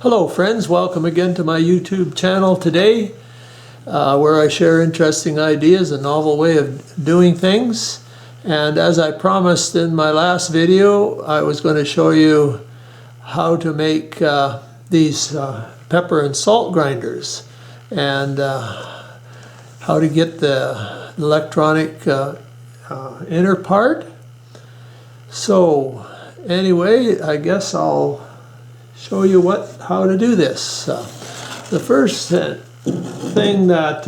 Hello friends, welcome again to my YouTube channel today where I share interesting ideas, a novel way of doing things. And as I promised in my last video, I was going to show you how to make these pepper and salt grinders and how to get the electronic inner part. So anyway, I guess I'll show you how to do this. The first thing that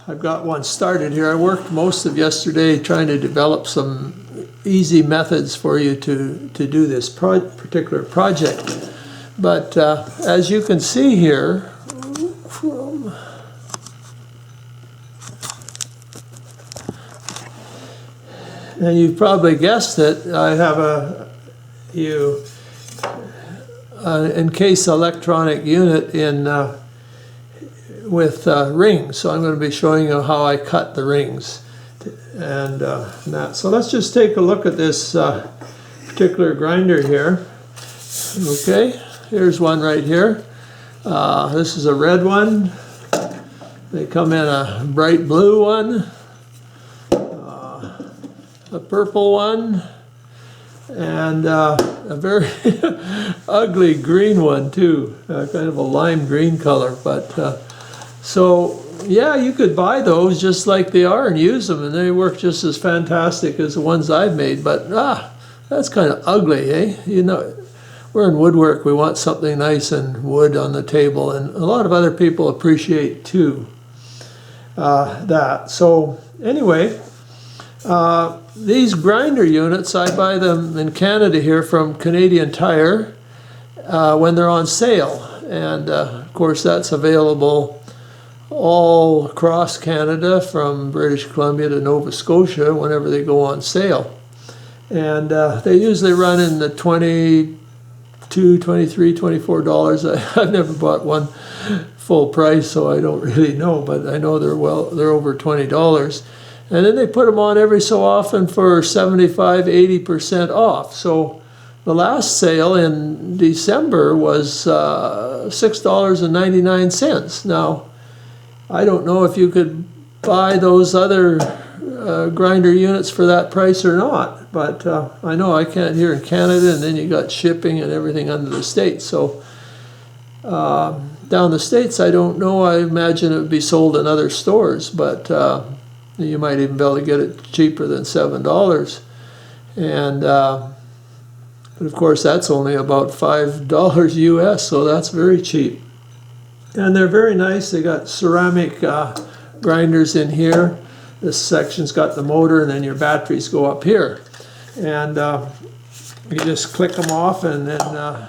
I've got one started here. I worked most of yesterday trying to develop some easy methods for you to do this particular project. But as you can see here, and you've probably guessed it, I have encase electronic unit in with rings. So I'm going to be showing you how I cut the rings and that. So let's just take a look at this particular grinder here. Okay, here's one right here. This is a red one. They come in a bright blue one, a purple one, and a very ugly green one too, kind of a lime green color. But so yeah, you could buy those just like they are and use them, and they work just as fantastic as the ones I've made. But that's kind of ugly, eh? You know, we're in woodwork, we want something nice and wood on the table, and a lot of other people appreciate too that. So anyway, these grinder units, I buy them in Canada here from Canadian Tire when they're on sale. And of course that's available all across Canada from British Columbia to Nova Scotia whenever they go on sale. And they usually run in the $22, $23, $24. I've never bought one full price, so I don't really know, but I know they're over $20. And then they put them on every so often for 75–80% off. So the last sale in December was $6.99. Now, I don't know if you could buy those other grinder units for that price or not, but I know I can't here in Canada, and then you got shipping and everything under the States. So down the States, I don't know. I imagine it would be sold in other stores, but you might even be able to get it cheaper than $7. And but of course that's only about $5 US, so that's very cheap. And they're very nice. They got ceramic grinders in here. This section's got the motor, and then your batteries go up here. And you just click them off, and then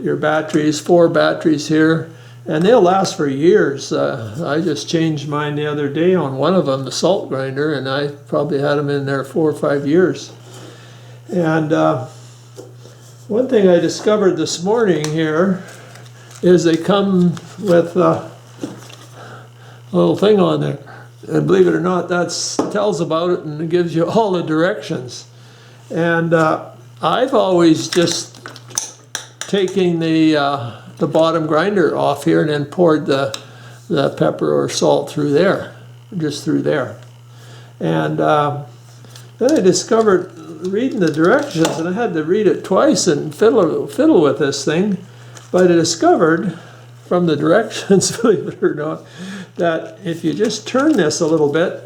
your batteries, 4 batteries here. And they'll last for years. I just changed mine the other day on one of them, the salt grinder, and I probably had them in there 4 or 5 years. And one thing I discovered this morning here is they come with a little thing on there. And believe it or not, that tells about it and it gives you all the directions. And I've always just taken the bottom grinder off here and then poured the pepper or salt through there, just through there. And then I discovered reading the directions, and I had to read it twice and fiddle with this thing, but I discovered from the directions, believe it or not, that if you just turn this a little bit,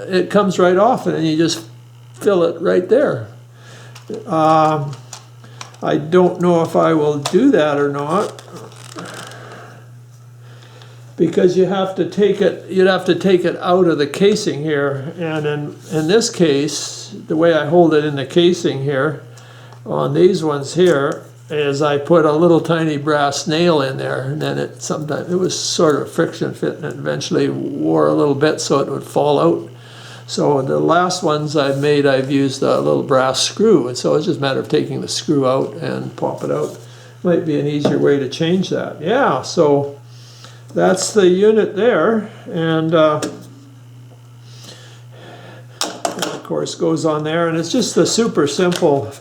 it comes right off, and then you just fill it right there. I don't know if I will do that or not, because you'd have to take it out of the casing here. And in this case, the way I hold it in the casing here on these ones here is I put a little tiny brass nail in there, and then it was sort of friction fit, and it eventually wore a little bit so it would fall out. So the last ones I've made, I've used a little brass screw, and so it's just a matter of taking the screw out and pop it out. Might be an easier way to change that. Yeah, so that's the unit there, and of course goes on there, and it's just a super simple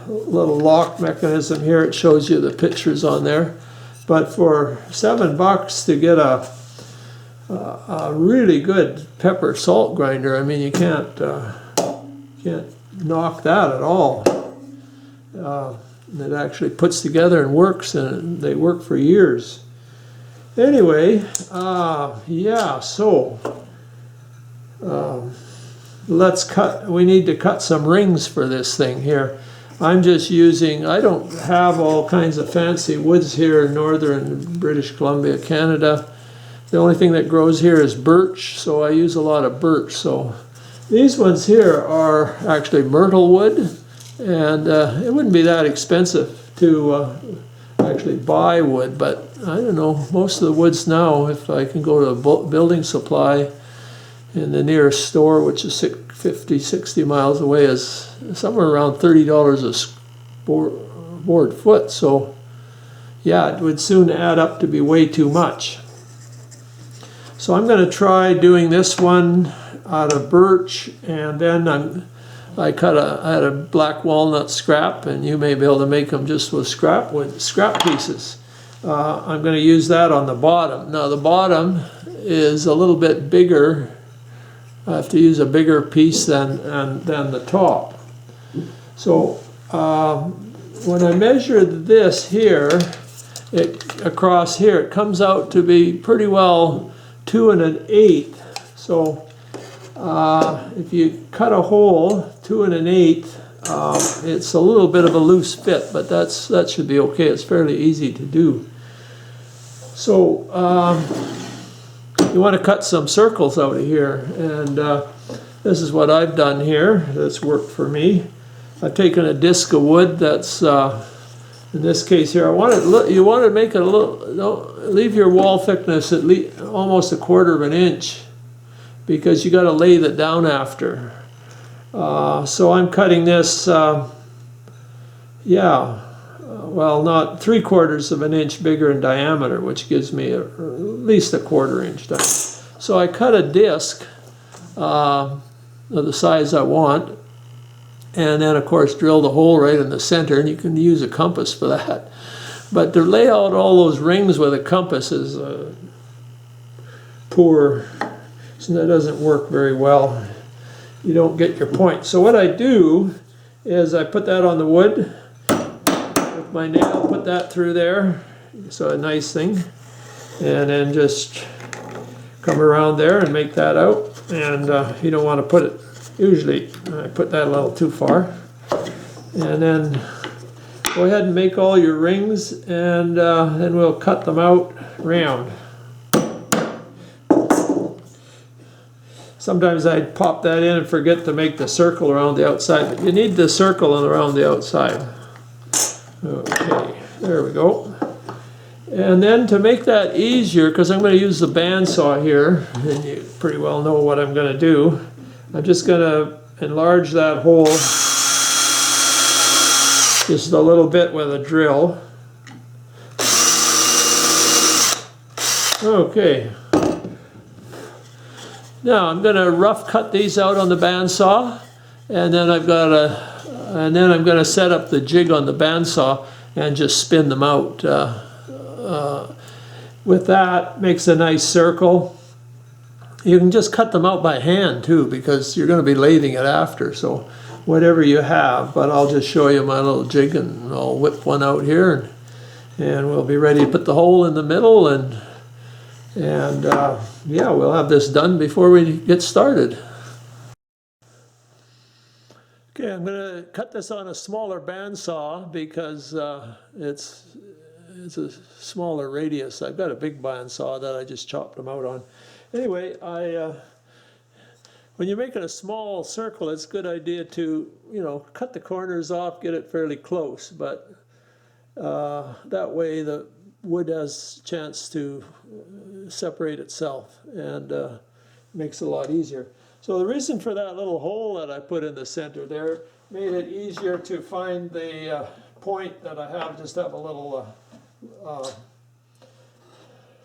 little lock mechanism here. It shows you the pictures on there. But for $7 to get a really good pepper salt grinder, I mean, you can't knock that at all. It actually puts together and works, and they work for years. Anyway, yeah, so let's cut. We need to cut some rings for this thing here. I'm just using, I don't have all kinds of fancy woods here in northern British Columbia, Canada. The only thing that grows here is birch, so I use a lot of birch. So these ones here are actually myrtle wood, and it wouldn't be that expensive to actually buy wood, but I don't know, most of the woods now, if I can go to a building supply in the nearest store, which is 50, 60 miles away, is somewhere around $30 a board foot. So yeah, it would soon add up to be way too much. So I'm going to try doing this one out of birch, and then I had a black walnut scrap, and you may be able to make them just with scrap pieces. I'm going to use that on the bottom. Now the bottom is a little bit bigger. I have to use a bigger piece than the top. So when I measured this here, across here, it comes out to be pretty well 2 1/8. So if you cut a hole 2 1/8, it's a little bit of a loose fit, but that should be okay. It's fairly easy to do. So you want to cut some circles out of here, and this is what I've done here. That's worked for me. I've taken a disc of wood that's in this case here. You want to make it a little. Leave your wall thickness at least almost 1/4 of an inch, because you got to lathe it down after. So I'm cutting this. Well, not 3/4 of an inch bigger in diameter, which gives me at least 1/4 inch down. So I cut a disc of the size I want, and then of course drill the hole right in the center, and you can use a compass for that. But to lay out all those rings with a compass is poor, so that doesn't work very well. You don't get your point. So what I do is I put that on the wood with my nail, put that through there, so a nice thing, and then just come around there and make that out. And you don't want to put it, usually I put that a little too far. And then go ahead and make all your rings, and then we'll cut them out round. Sometimes I pop that in and forget to make the circle around the outside, but you need the circle around the outside. Okay, there we go. And then to make that easier, because I'm going to use the bandsaw here, and you pretty well know what I'm going to do, I'm just going to enlarge that hole just a little bit with a drill. Okay. Now I'm going to rough cut these out on the bandsaw, and then I'm going to set up the jig on the bandsaw and just spin them out. With that, makes a nice circle. You can just cut them out by hand too, because you're going to be lathing it after. So whatever you have, but I'll just show you my little jig, and I'll whip one out here, and we'll be ready to put the hole in the middle, and yeah, we'll have this done before we get started. Okay, I'm going to cut this on a smaller bandsaw because it's a smaller radius. I've got a big bandsaw that I just chopped them out on. Anyway, when you're making a small circle, it's a good idea to, cut the corners off, get it fairly close, but that way the wood has a chance to separate itself, and makes it a lot easier. So the reason for that little hole that I put in the center there made it easier to find the point that I have. Just have a little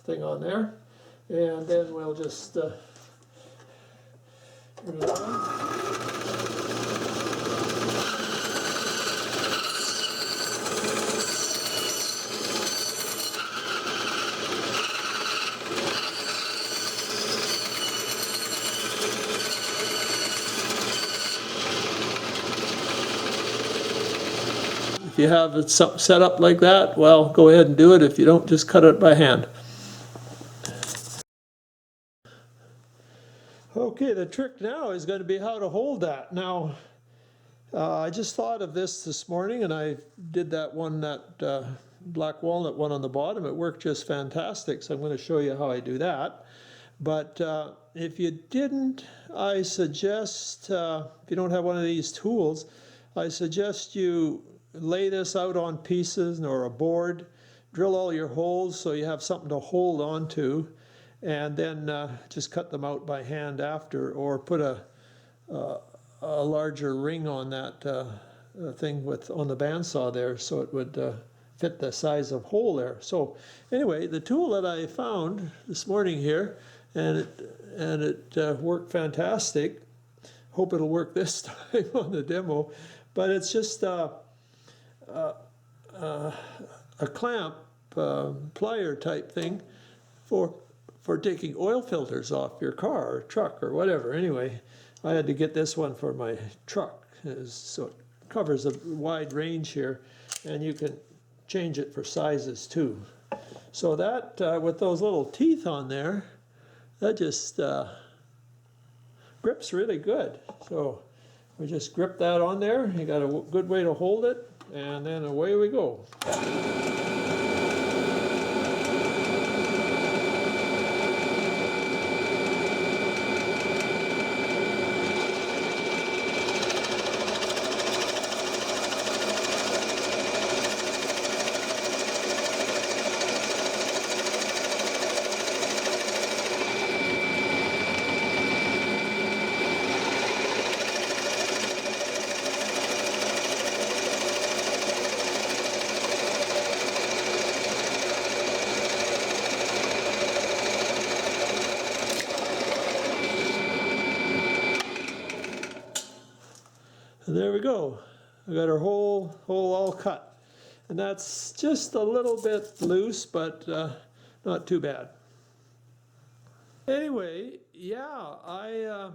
thing on there, and then we'll just If you have it set up like that, well, go ahead and do it. If you don't, just cut it by hand. Okay, the trick now is going to be how to hold that. Now, I just thought of this morning, and I did that one, that black walnut one on the bottom. It worked just fantastic, so I'm going to show you how I do that. But if you didn't, I suggest, if you don't have one of these tools, I suggest you lay this out on pieces or a board, drill all your holes so you have something to hold on to, and then just cut them out by hand after, or put a larger ring on that thing on the bandsaw there, so it would fit the size of hole there. So anyway, the tool that I found this morning here, and it worked fantastic. Hope it'll work this time on the demo, but it's just a clamp, plier type thing for taking oil filters off your car or truck or whatever. Anyway, I had to get this one for my truck, so it covers a wide range here, and you can change it for sizes too. So that, with those little teeth on there, that just grips really good. So we just grip that on there. You got a good way to hold it, and then away we go. And there we go. We got our hole all cut. And that's just a little bit loose, but not too bad. Anyway, yeah, a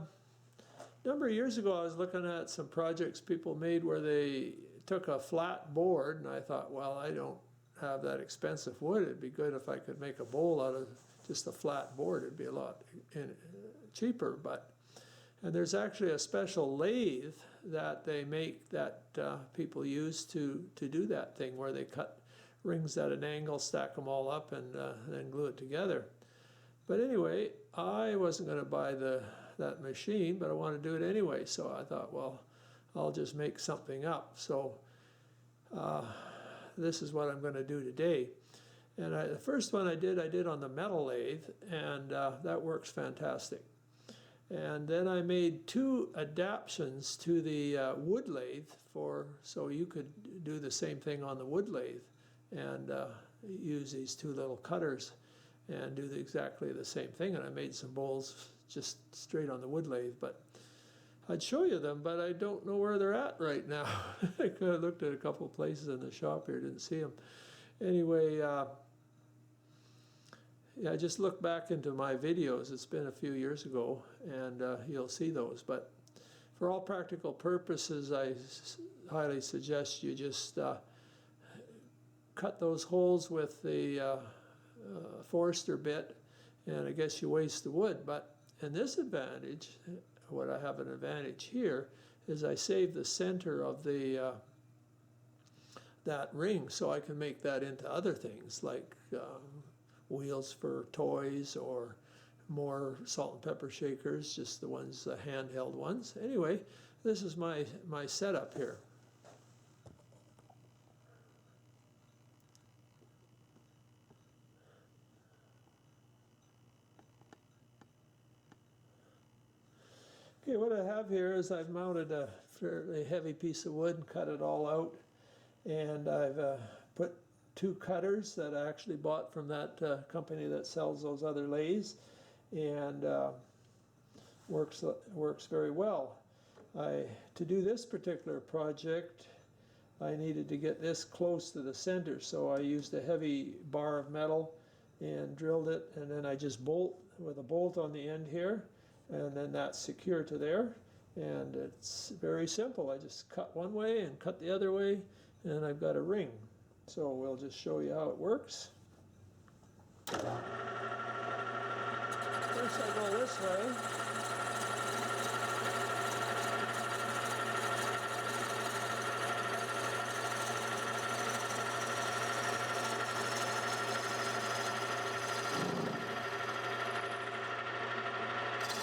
number of years ago I was looking at some projects people made where they took a flat board, and I thought, well, I don't have that expensive wood. It'd be good if I could make a bowl out of just a flat board. It'd be a lot cheaper, and there's actually a special lathe that they make that people use to do that thing, where they cut rings at an angle, stack them all up, and then glue it together. But anyway, I wasn't going to buy that machine, but I wanted to do it anyway. So I thought, well, I'll just make something up. So this is what I'm going to do today. And the first one I did on the metal lathe, and that works fantastic. And then I made two adaptations to the wood lathe so you could do the same thing on the wood lathe, and use these two little cutters and do exactly the same thing. And I made some bowls just straight on the wood lathe, but I'd show you them, but I don't know where they're at right now. I could have looked at a couple of places in the shop here, didn't see them. Anyway, yeah, just look back into my videos. It's been a few years ago, and you'll see those. But for all practical purposes, I highly suggest you just cut those holes with the Forester bit, and I guess you waste the wood. But in this advantage, what I have an advantage here is I save the center of that ring, so I can make that into other things like wheels for toys, or more salt and pepper shakers, just the ones, the handheld ones. Anyway, this is my setup here. Okay, what I have here is I've mounted a fairly heavy piece of wood and cut it all out, and I've put two cutters that I actually bought from that company that sells those other lathes, and works very well. To do this particular project, I needed to get this close to the center, so I used a heavy bar of metal and drilled it, and then I just bolt with a bolt on the end here, and then that's secure to there. And it's very simple. I just cut one way and cut the other way, and I've got a ring. So we'll just show you how it works. First I go this way.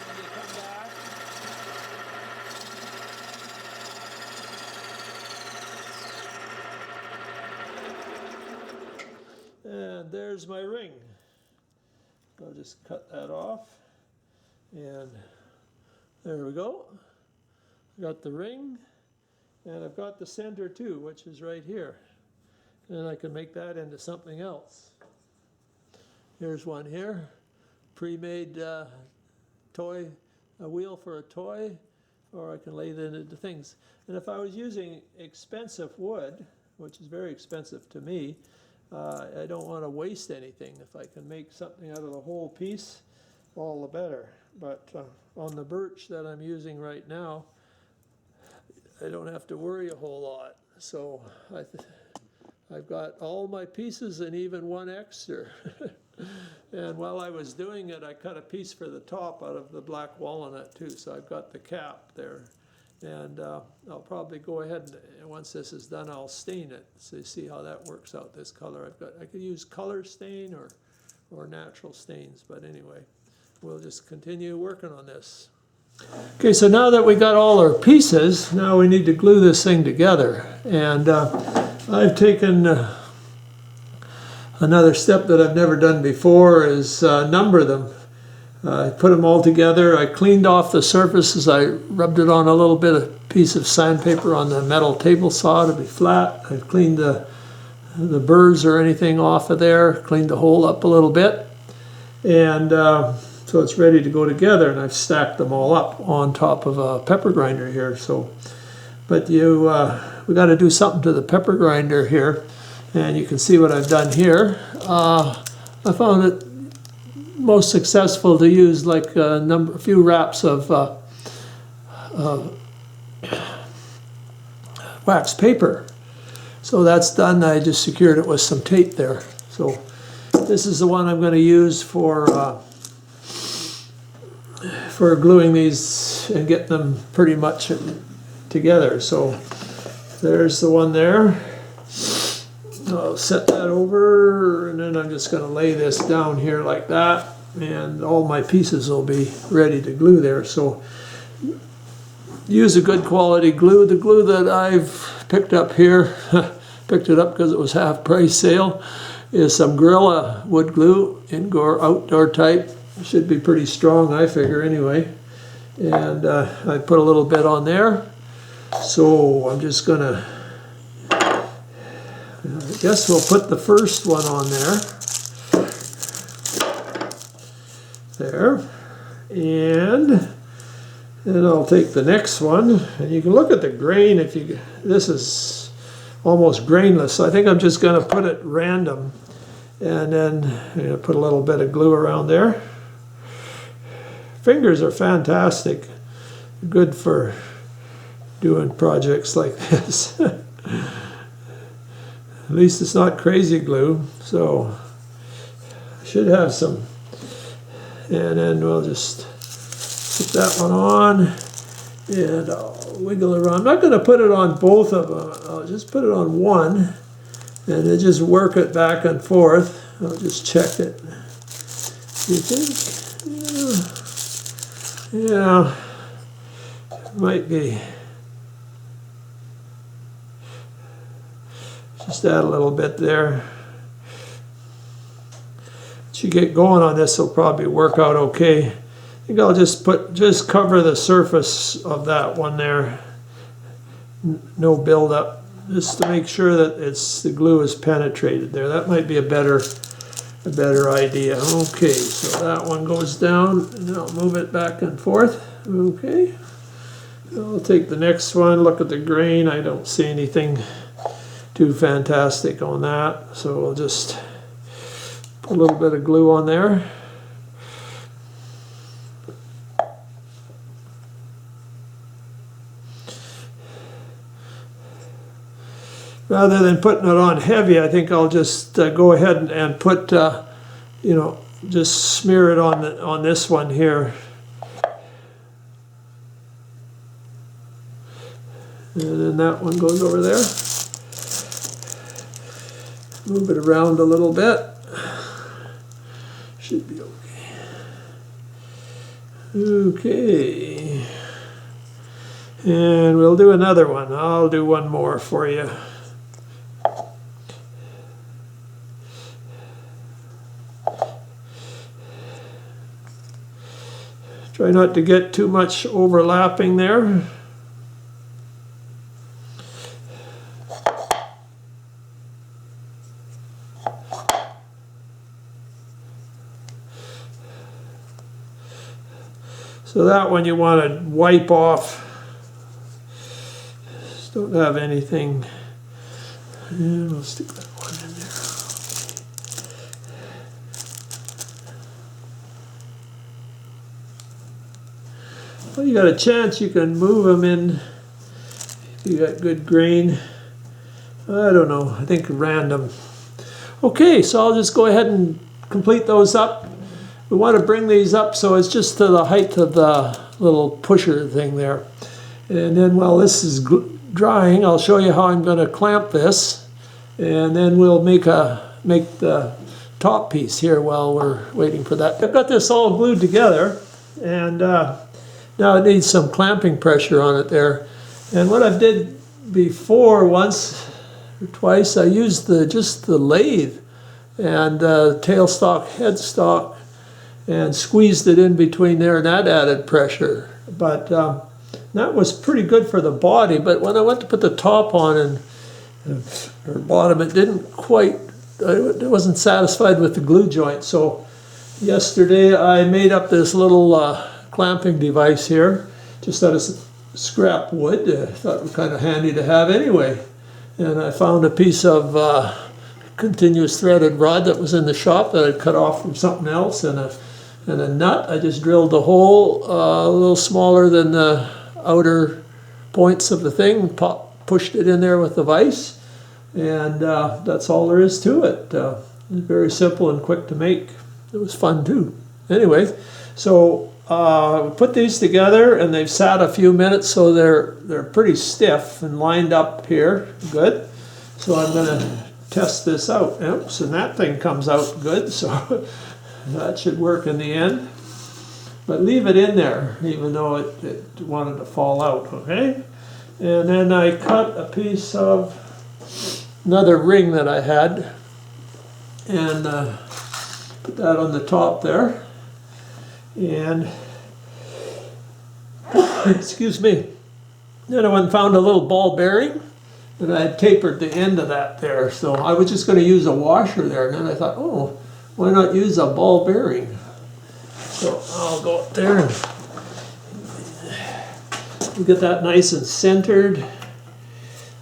And you come back. And there's my ring. I'll just cut that off, and there we go. Got the ring, and I've got the center too, which is right here. And I can make that into something else. Here's one here, pre-made toy, a wheel for a toy, or I can lay it into things. And if I was using expensive wood, which is very expensive to me, I don't want to waste anything. If I can make something out of the whole piece, all the better. But on the birch that I'm using right now, I don't have to worry a whole lot. So I've got all my pieces and even one extra. And while I was doing it, I cut a piece for the top out of the black walnut too. So I've got the cap there. And I'll probably go ahead and once this is done, I'll stain it. So you see how that works out, this color. I could use color stain or natural stains, but anyway, we'll just continue working on this. Okay, so now that we got all our pieces, now we need to glue this thing together. And I've taken another step that I've never done before is number them. I put them all together. I cleaned off the surfaces. I rubbed it on a little bit of piece of sandpaper on the metal table saw to be flat. I cleaned the burrs or anything off of there, cleaned the hole up a little bit. And so it's ready to go together, and I've stacked them all up on top of a pepper grinder here. So, but we got to do something to the pepper grinder here, and you can see what I've done here. I found it most successful to use like a few wraps of wax paper. So that's done. I just secured it with some tape there. So this is the one I'm going to use for gluing these and getting them pretty much together. So there's the one there. I'll set that over, and then I'm just going to lay this down here like that, and all my pieces will be ready to glue there. So use a good quality glue. The glue that I've picked up here, picked it up because it was half price sale, is some Gorilla wood glue, indoor, outdoor type. It should be pretty strong, I figure, anyway. And I put a little bit on there. So I'm just going to, I guess we'll put the first one on there. There. And then I'll take the next one. And you can look at the grain if you, this is almost grainless. I think I'm just going to put it random. And then I'm going to put a little bit of glue around there. Fingers are fantastic. Good for doing projects like this. At least it's not crazy glue, so I should have some. And then we'll just put that one on, and I'll wiggle it around. I'm not going to put it on both of them. I'll just put it on one, and then just work it back and forth. I'll just check it. You think? Yeah, might be. Just add a little bit there. Once you get going on this, it'll probably work out okay. I think I'll just cover the surface of that one there. No buildup, just to make sure that the glue is penetrated there. That might be a better idea. Okay, so that one goes down, and I'll move it back and forth. Okay. I'll take the next one. Look at the grain. I don't see anything too fantastic on that, so we'll just put a little bit of glue on there. rather than putting it on heavy, I think I'll just go ahead and put, you know, just smear it on this one here. And then that one goes over there. Move it around a little bit. Should be okay. Okay. And we'll do another one. I'll do one more for you. Try not to get too much overlapping there. So that one you want to wipe off. Just don't have anything. And we'll stick that one in there. Well, you got a chance you can move them in if you got good grain. I don't know, I think random. Okay, so I'll just go ahead and complete those up. We want to bring these up so it's just to the height of the little pusher thing there. And then while this is drying, I'll show you how I'm going to clamp this. And then we'll make the top piece here while we're waiting for that. I've got this all glued together, and now it needs some clamping pressure on it there. And what I did before, once or twice, I used just the lathe and tailstock, headstock, and squeezed it in between there, and that added pressure. But that was pretty good for the body, but when I went to put the top on or bottom, it didn't quite, I wasn't satisfied with the glue joint. So yesterday I made up this little clamping device here, just out of scrap wood. I thought it was kind of handy to have anyway. And I found a piece of continuous threaded rod that was in the shop that I'd cut off from something else, and a nut. I just drilled the hole a little smaller than the outer points of the thing, pushed it in there with the vise, and that's all there is to it. Very simple and quick to make. It was fun too. Anyway, so we put these together, and they've sat a few minutes, so they're pretty stiff and lined up here. Good. So I'm going to test this out. Oops, and that thing comes out good, so that should work in the end. But leave it in there, even though it wanted to fall out, okay? And then I cut a piece of another ring that I had, and put that on the top there. And, excuse me, then I went and found a little ball bearing, and I had tapered the end of that there. So I was just going to use a washer there, and then I thought, oh, why not use a ball bearing? So I'll go up there and get that nice and centered.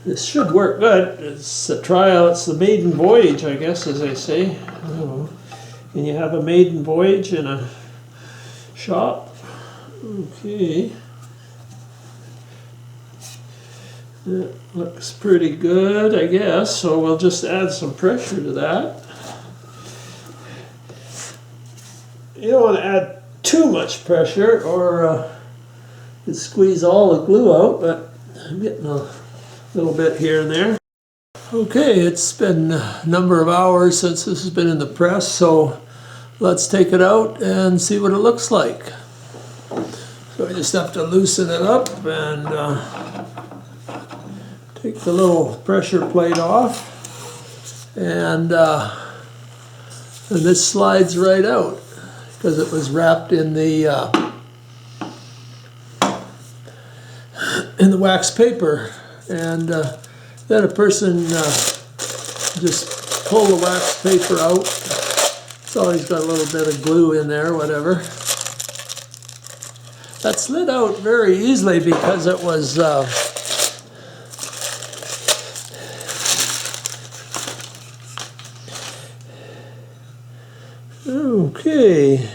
This should work good. It's a trial. It's the maiden voyage, I guess, as they say. I don't know. Can you have a maiden voyage in a shop? Okay. That looks pretty good, I guess. So we'll just add some pressure to that. You don't want to add too much pressure, or you squeeze all the glue out, but I'm getting a little bit here and there. Okay, it's been a number of hours since this has been in the press, so let's take it out and see what it looks like. So I just have to loosen it up and take the little pressure plate off, and this slides right out, because it was wrapped in the wax paper. And then a person just pull the wax paper out. It's always got a little bit of glue in there, whatever. That slid out very easily because it was okay.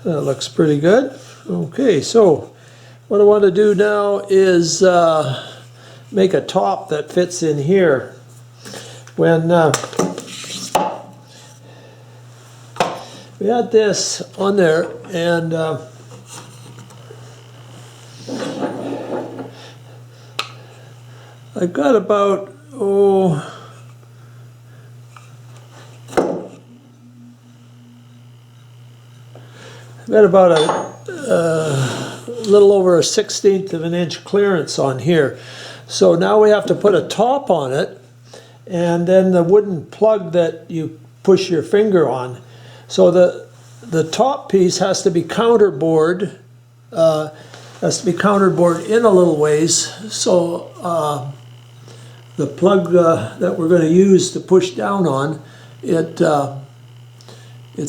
That looks pretty good. Okay, so what I want to do now is make a top that fits in here. When we had this on there, and I've got about, a little over a 1/16 of an inch clearance on here. So now we have to put a top on it, and then the wooden plug that you push your finger on. So the top piece has to be counterbored, in a little ways. So the plug that we're going to use to push down on, it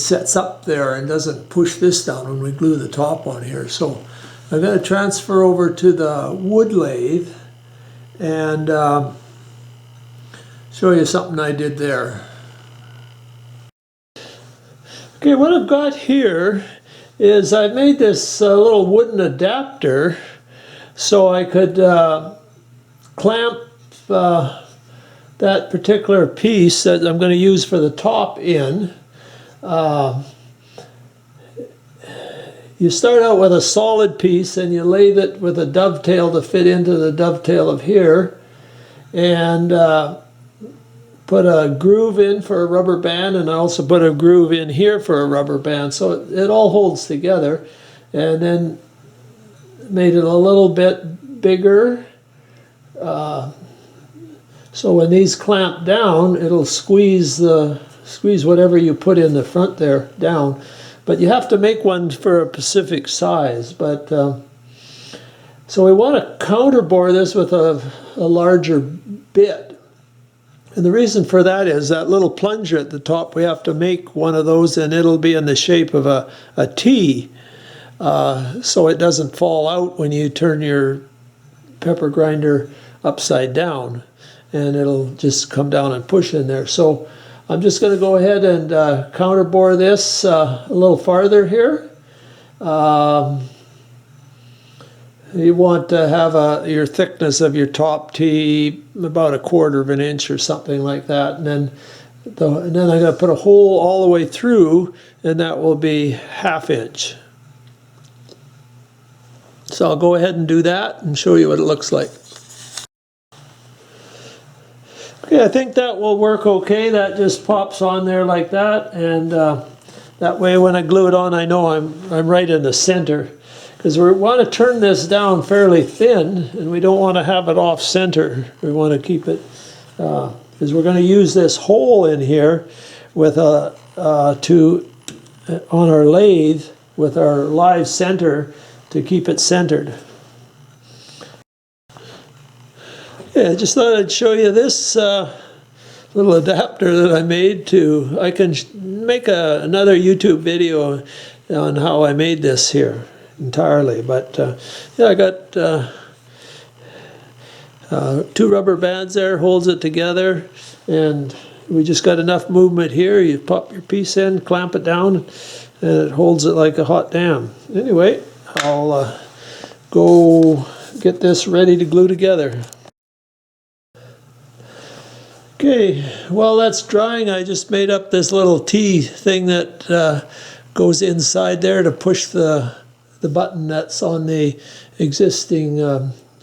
sets up there and doesn't push this down when we glue the top on here. So I'm going to transfer over to the wood lathe and show you something I did there. Okay, what I've got here is I've made this little wooden adapter so I could clamp that particular piece that I'm going to use for the top in. You start out with a solid piece and you lathe it with a dovetail to fit into the dovetail of here, and put a groove in for a rubber band, and I also put a groove in here for a rubber band, so it all holds together. And then made it a little bit bigger, so when these clamp down, it'll squeeze whatever you put in the front there down. But you have to make one for a specific size. But so we want to counterbore this with a larger bit. And the reason for that is that little plunger at the top, we have to make one of those, and it'll be in the shape of a T, so it doesn't fall out when you turn your pepper grinder upside down, and it'll just come down and push in there. So I'm just going to go ahead and counterbore this a little farther here. You want to have your thickness of your top T about 1/4 of an inch or something like that, and then I'm going to put a hole all the way through, and that will be 1/2 inch. So I'll go ahead and do that and show you what it looks like. Okay, I think that will work okay. That just pops on there like that, and that way when I glue it on, I know I'm right in the center. Because we want to turn this down fairly thin, and we don't want to have it off center. We want to keep it, because we're going to use this hole in here with on our lathe with our live center to keep it centered. Yeah, I just thought I'd show you this little adapter that I made I can make another YouTube video on how I made this here entirely. But yeah, I got 2 rubber bands there, holds it together, and we just got enough movement here. You pop your piece in, clamp it down, and it holds it like a hot damn. Anyway, I'll go get this ready to glue together. Okay, while that's drying, I just made up this little T thing that goes inside there to push the button that's on the existing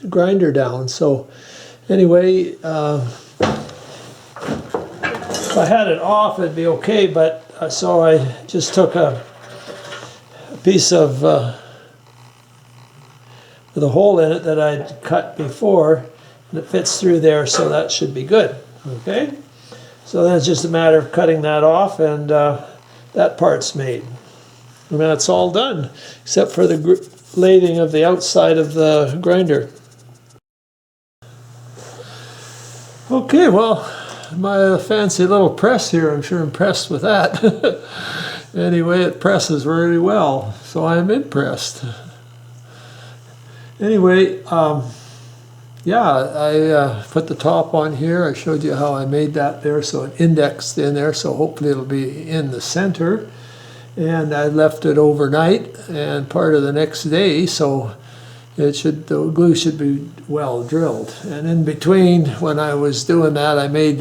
grinder down. So anyway, if I had it off, it'd be okay, but so I just took a piece of with a hole in it that I'd cut before, and it fits through there, so that should be good. Okay, so then it's just a matter of cutting that off, and that part's made. And that's all done, except for the lathing of the outside of the grinder. Okay, well, my fancy little press here, I'm sure impressed with that. Anyway, it presses really well, so I'm impressed. Anyway, yeah, I put the top on here. I showed you how I made that there, so it indexed in there, so hopefully it'll be in the center. And I left it overnight and part of the next day, so the glue should be well drilled. And in between, when I was doing that, I made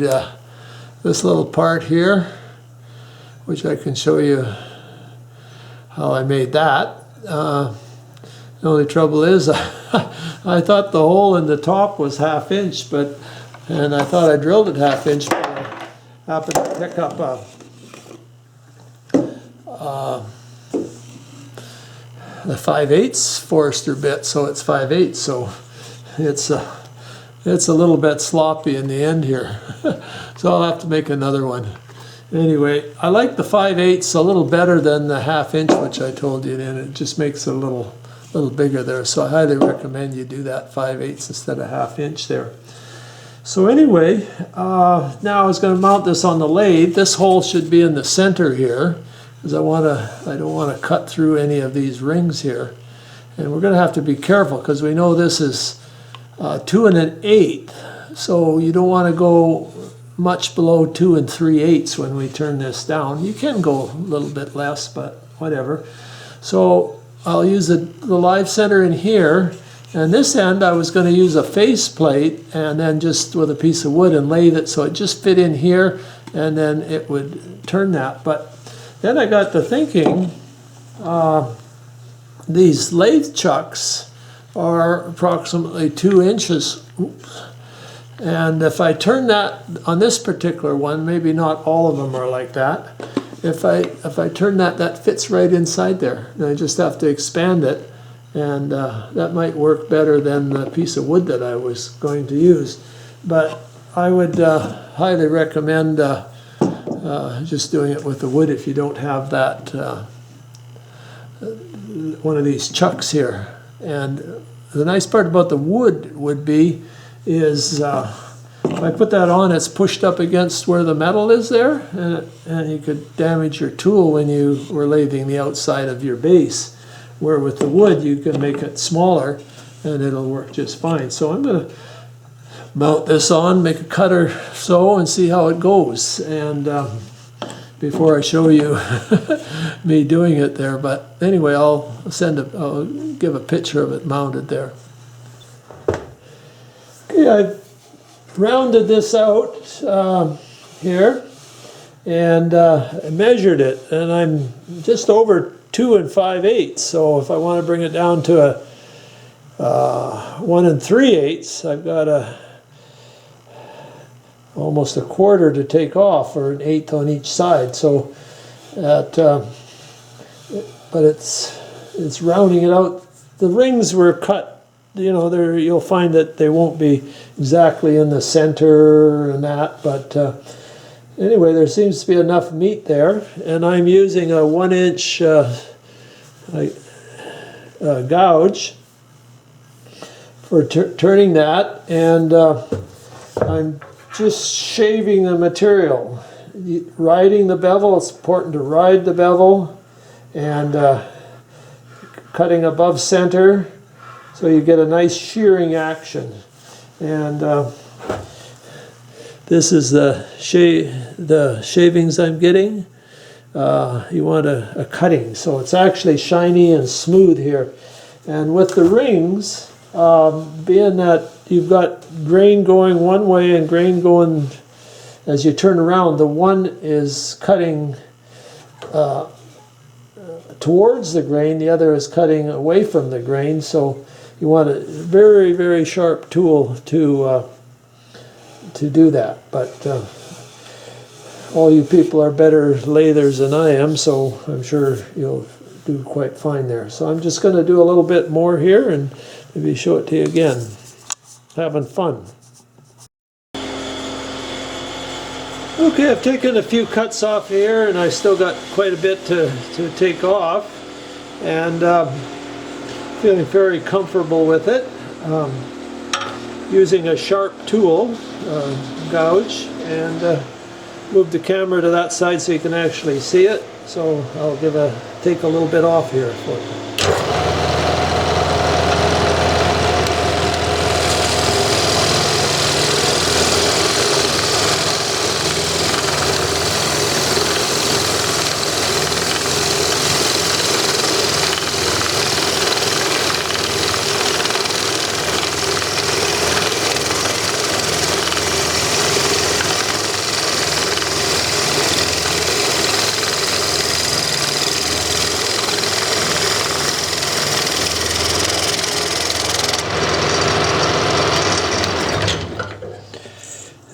this little part here, which I can show you how I made that. The only trouble is I thought the hole in the top was 1/2 inch, and I thought I drilled it 1/2 inch, but I happened to pick up the 5/8 Forester bit, so it's 5/8, so it's a little bit sloppy in the end here. So I'll have to make another one. Anyway, I like the 5/8 a little better than the 1/2 inch, which I told you, and it just makes it a little bigger there. So I highly recommend you do that 5/8 instead of 1/2 inch there. So anyway, now I was going to mount this on the lathe. This hole should be in the center here, because I don't want to cut through any of these rings here. And we're going to have to be careful, because we know this is 2 1/8, so you don't want to go much below 2 3/8 when we turn this down. You can go a little bit less, but whatever. So I'll use the live center in here, and this end I was going to use a face plate and then just with a piece of wood and lathe it so it just fit in here, and then it would turn that. But then I got to thinking, these lathe chucks are approximately 2 inches. Oops. And if I turn that on this particular one, maybe not all of them are like that. If I turn that, that fits right inside there. And I just have to expand it, and that might work better than the piece of wood that I was going to use. But I would highly recommend just doing it with the wood if you don't have that one of these chucks here. And the nice part about the wood would be is if I put that on, it's pushed up against where the metal is there, and you could damage your tool when you were lathing the outside of your base, where with the wood you can make it smaller and it'll work just fine. So I'm going to mount this on, make a cut or so, and see how it goes, and before I show you me doing it there. But anyway, I'll give a picture of it mounted there. Okay, I've rounded this out here, and I measured it, and I'm just over 2 5/8. So if I want to bring it down to a 1 3/8, I've got almost a quarter to take off, or 1/8 on each side. So but it's rounding it out. The rings were cut. You know, you'll find that they won't be exactly in the center and that, but anyway, there seems to be enough meat there, and I'm using a 1 inch gouge for turning that, and I'm just shaving the material. Riding the bevel, it's important to ride the bevel, and cutting above center, so you get a nice shearing action. And this is the shavings I'm getting. You want a cutting, so it's actually shiny and smooth here. And with the rings, being that you've got grain going one way and grain going, as you turn around, the one is cutting towards the grain, the other is cutting away from the grain, so you want a very, very sharp tool to do that. But all you people are better lathers than I am, so I'm sure you'll do quite fine there. So I'm just going to do a little bit more here and maybe show it to you again. Having fun. Okay, I've taken a few cuts off here, and I still got quite a bit to take off, and feeling very comfortable with it. Using a sharp tool, gouge, and move the camera to that side so you can actually see it. So I'll take a little bit off here for you.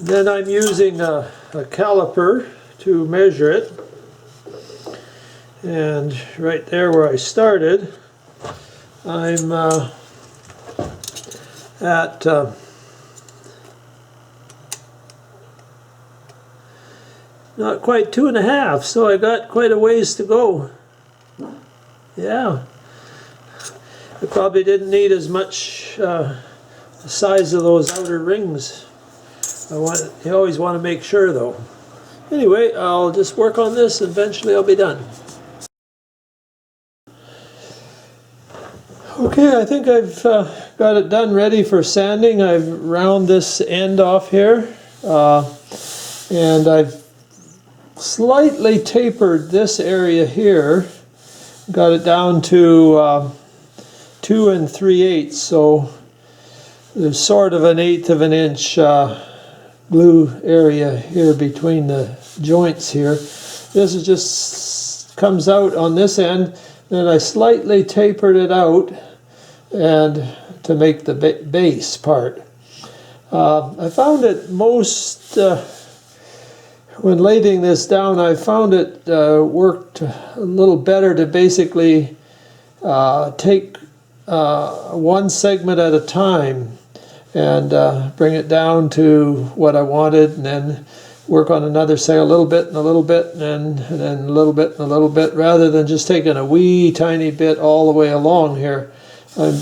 Then I'm using a caliper to measure it. And right there where I started, I'm at not quite 2.5, so I got quite a ways to go. Yeah, I probably didn't need as much the size of those outer rings. You always want to make sure though. Anyway, I'll just work on this and eventually I'll be done. Okay, I think I've got it done ready for sanding. I've round this end off here and I've slightly tapered this area here. Got it down to 2 3/8, so there's sort of 1/8 of an inch glue area here between the joints here. This is just comes out on this end, then I slightly tapered it out and to make the base part. I found it most when lathing this down, I found it worked a little better to basically take one segment at a time and bring it down to what I wanted, and then work on another segment, a little bit and a little bit, and then a little bit and a little bit, rather than just taking a wee tiny bit all the way along here. I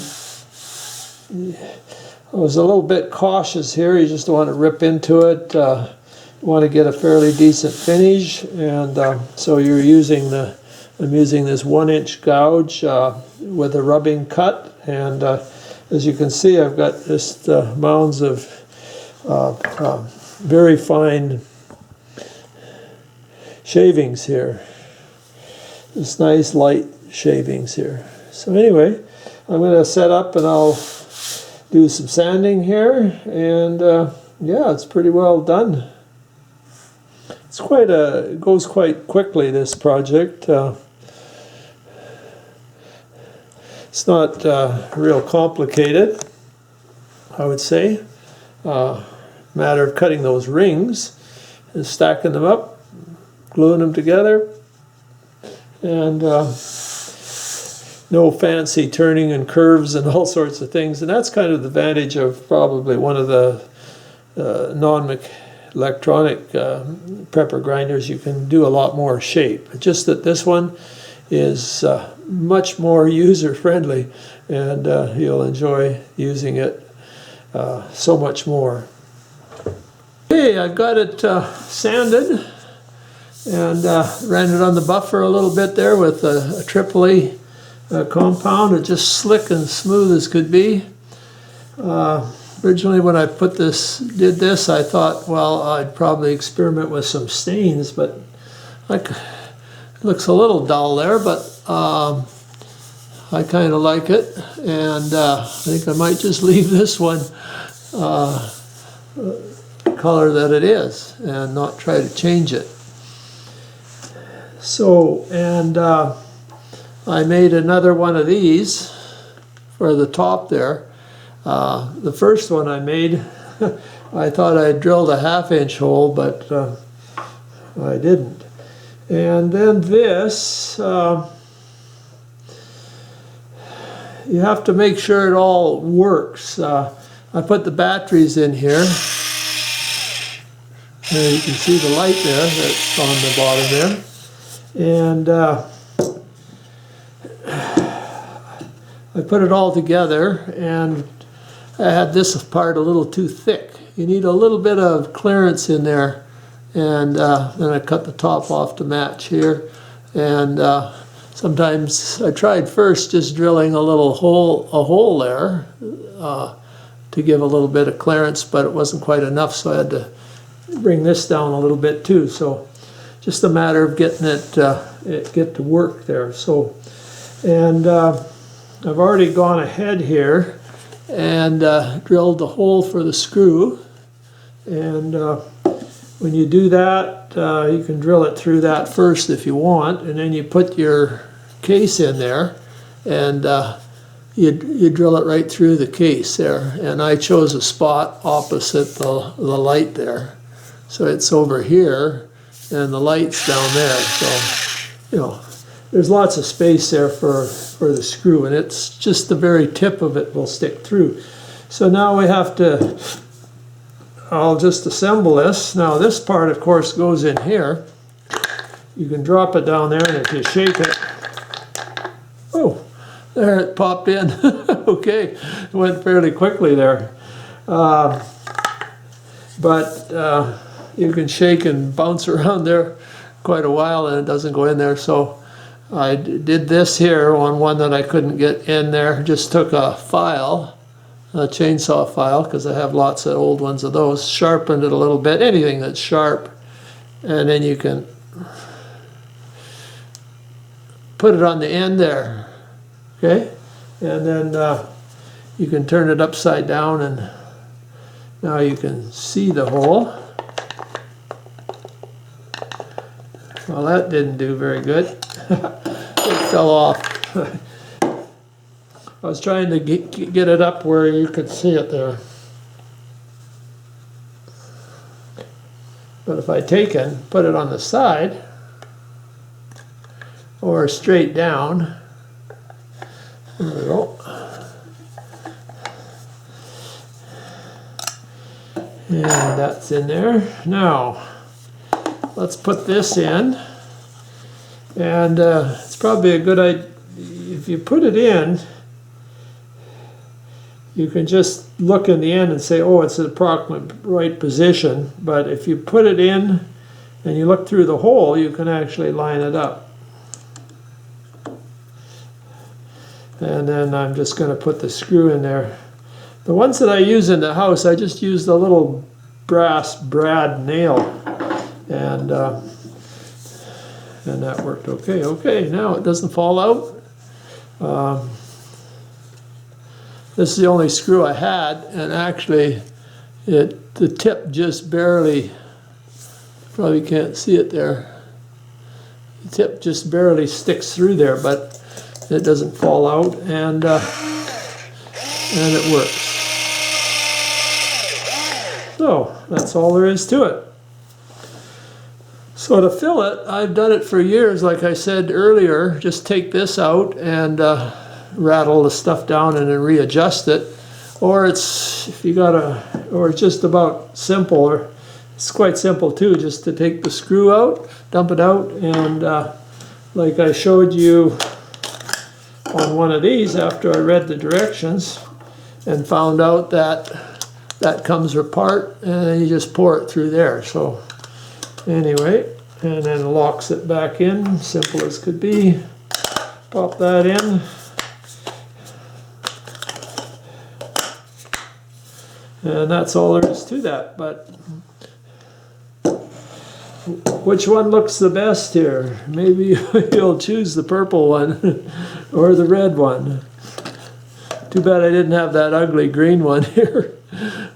was a little bit cautious here. You just don't want to rip into it. You want to get a fairly decent finish, and so you're using I'm using this 1-inch gouge with a rubbing cut, and as you can see, I've got just mounds of very fine shavings here. This nice light shavings here. So anyway, I'm going to set up and I'll do some sanding here, and yeah, it's pretty well done. It's it goes quite quickly, this project. It's not real complicated, I would say. Matter of cutting those rings and stacking them up, gluing them together, and no fancy turning and curves and all sorts of things. And that's kind of the advantage of probably one of the non-electronic prepper grinders. You can do a lot more shape. Just that this one is much more user-friendly, and you'll enjoy using it so much more. Okay, I got it sanded and ran it on the buffer a little bit there with a AAA compound. It's just slick and smooth as could be. Originally when I did this, I thought, well, I'd probably experiment with some stains, but it looks a little dull there, but I kind of like it, and I think I might just leave this one color that it is and not try to change it. So, and I made another one of these for the top there. The first one I made, I thought I drilled a 1/2-inch hole, but I didn't. And then this, you have to make sure it all works. I put the batteries in here. There you can see the light there that's on the bottom there. And I put it all together, and I had this part a little too thick. You need a little bit of clearance in there, and then I cut the top off to match here. And sometimes I tried first just drilling a hole there to give a little bit of clearance, but it wasn't quite enough, so I had to bring this down a little bit too. So just a matter of getting it get to work there. So, and I've already gone ahead here and drilled the hole for the screw. And when you do that, you can drill it through that first if you want, and then you put your case in there, and you drill it right through the case there. And I chose a spot opposite the light there. So it's over here, and the light's down there. So, you know, there's lots of space there for the screw, and it's just the very tip of it will stick through. So now we have to, I'll just assemble this. Now this part, of course, goes in here. You can drop it down there, and if you shake it, oh, there it popped in. Okay, it went fairly quickly there. But you can shake and bounce around there quite a while, and it doesn't go in there. So I did this here on one that I couldn't get in there. Just took a file, a chainsaw file, because I have lots of old ones of those, sharpened it a little bit, anything that's sharp, and then you can put it on the end there, okay? And then you can turn it upside down, and now you can see the hole. Well, that didn't do very good. It fell off. I was trying to get it up where you could see it there. But if I take it, put it on the side, or straight down, there we go. And that's in there. Now, let's put this in. And it's probably a good idea, if you put it in, you can just look in the end and say, oh, it's the approximate right position. But if you put it in and you look through the hole, you can actually line it up. And then I'm just going to put the screw in there. The ones that I use in the house, I just use the little brass brad nail, and that worked okay. Okay, now it doesn't fall out. This is the only screw I had, and actually the tip just barely, probably can't see it there, the tip just barely sticks through there, but it doesn't fall out, and it works. So that's all there is to it. So to fill it, I've done it for years, like I said earlier. Just take this out and rattle the stuff down and then readjust it. Or it's, if you or it's just about simple, or it's quite simple too, just to take the screw out, dump it out, and like I showed you on one of these after I read the directions and found out that comes apart, and then you just pour it through there. So anyway, and then locks it back in, simple as could be. Pop that in. And that's all there is to that. But which one looks the best here? Maybe you'll choose the purple one or the red one. Too bad I didn't have that ugly green one here.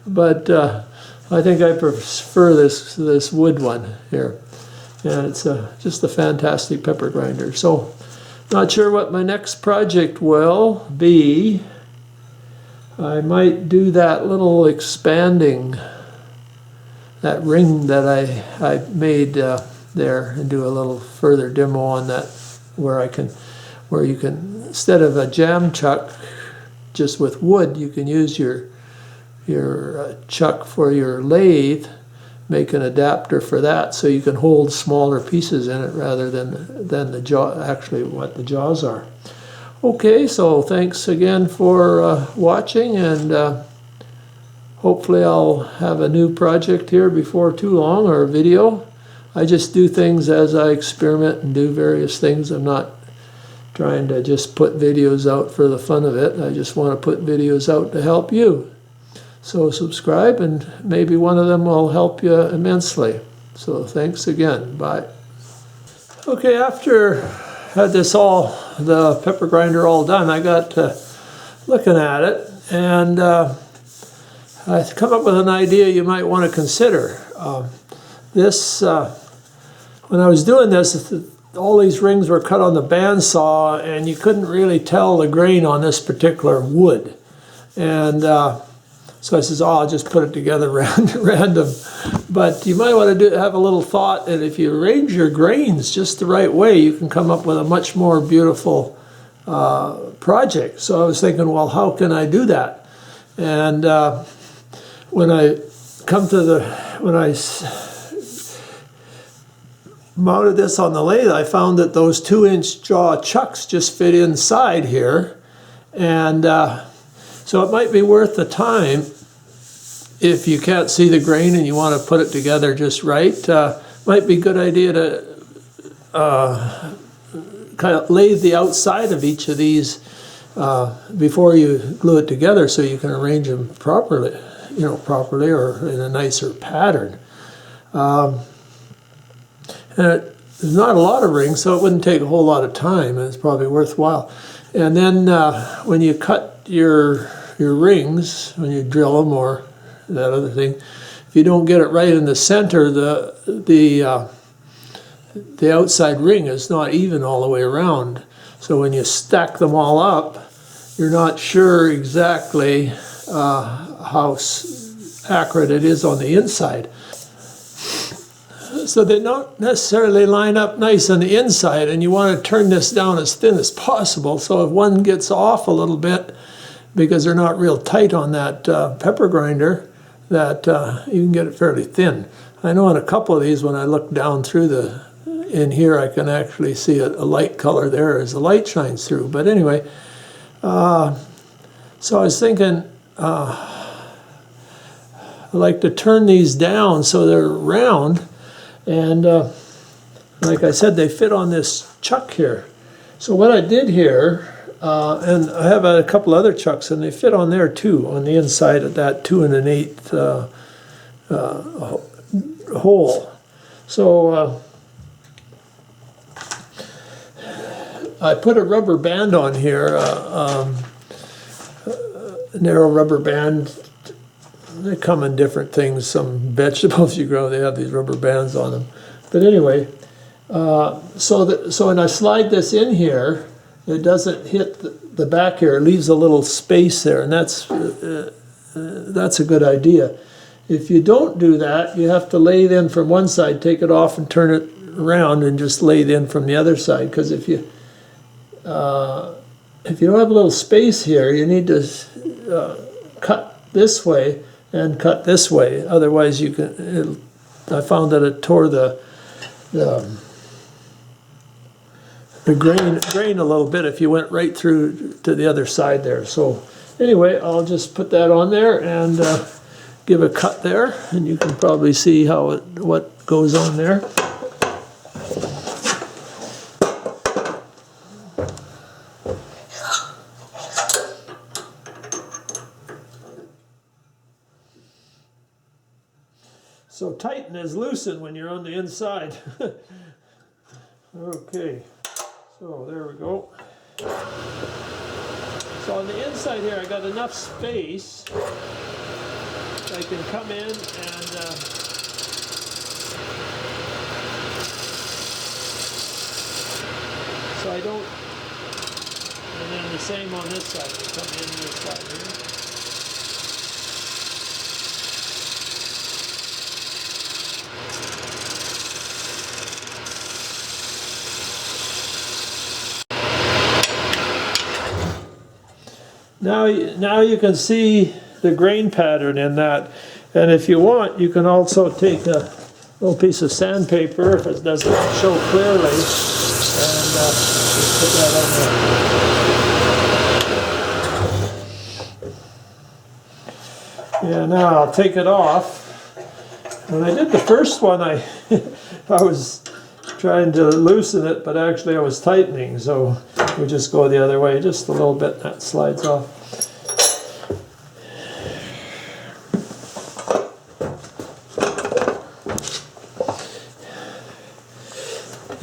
But I think I prefer this wood one here. And it's just a fantastic pepper grinder. So, not sure what my next project will be. I might do that little expanding, that ring that I made there, and do a little further demo on that, where you can, instead of a jam chuck just with wood, you can use your chuck for your lathe, make an adapter for that, so you can hold smaller pieces in it rather than the jaw, actually what the jaws are. Okay, so thanks again for watching, and hopefully I'll have a new project here before too long, or a video. I just do things as I experiment and do various things. I'm not trying to just put videos out for the fun of it. I just want to put videos out to help you. So subscribe, and maybe one of them will help you immensely. So thanks again. Bye. Okay, after I had the pepper grinder all done, I got looking at it, and I come up with an idea you might want to consider. When I was doing this, all these rings were cut on the bandsaw, and you couldn't really tell the grain on this particular wood. And so I says, oh, I'll just put it together random. But you might want to have a little thought that if you arrange your grains just the right way, you can come up with a much more beautiful project. So I was thinking, well, how can I do that? And when I mounted this on the lathe, I found that those 2-inch jaw chucks just fit inside here. And so it might be worth the time, if you can't see the grain and you want to put it together just right, might be a good idea to kind of lathe the outside of each of these before you glue it together, so you can arrange them properly, or in a nicer pattern. And there's not a lot of rings, so it wouldn't take a whole lot of time, and it's probably worthwhile. And then when you cut your rings, when you drill them or that other thing, if you don't get it right in the center, the outside ring is not even all the way around. So when you stack them all up, you're not sure exactly how accurate it is on the inside. So they don't necessarily line up nice on the inside, and you want to turn this down as thin as possible, so if one gets off a little bit because they're not real tight on that pepper grinder, that you can get it fairly thin. I know in a couple of these, when I look down through in here, I can actually see a light color there as the light shines through. But anyway, so I was thinking, I like to turn these down so they're round, and like I said, they fit on this chuck here. So what I did here, and I have a couple other chucks, and they fit on there too, on the inside of that 2 1/8 hole. So I put a rubber band on here, a narrow rubber band. They come in different things. Some vegetables you grow, they have these rubber bands on them. But anyway, so when I slide this in here, it doesn't hit the back here. It leaves a little space there, and that's a good idea. If you don't do that, you have to lathe in from one side, take it off, and turn it around, and just lathe in from the other side. Because if you don't have a little space here, you need to cut this way and cut this way. Otherwise, I found that it tore the grain a little bit if you went right through to the other side there. So anyway, I'll just put that on there and give a cut there, and you can probably see what goes on there. So tighten as loosen when you're on the inside. Okay, so there we go. So on the inside here, I got enough space I can come in and so I don't, and then the same on this side, you come in this side here. Now you can see the grain pattern in that, and if you want, you can also take a little piece of sandpaper if it doesn't show clearly, and just put that on there. Yeah, now I'll take it off. When I did the first one, I was trying to loosen it, but actually I was tightening, so we just go the other way just a little bit, and that slides off.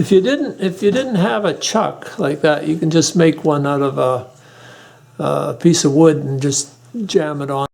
If you didn't have a chuck like that, you can just make one out of a piece of wood and just jam it on.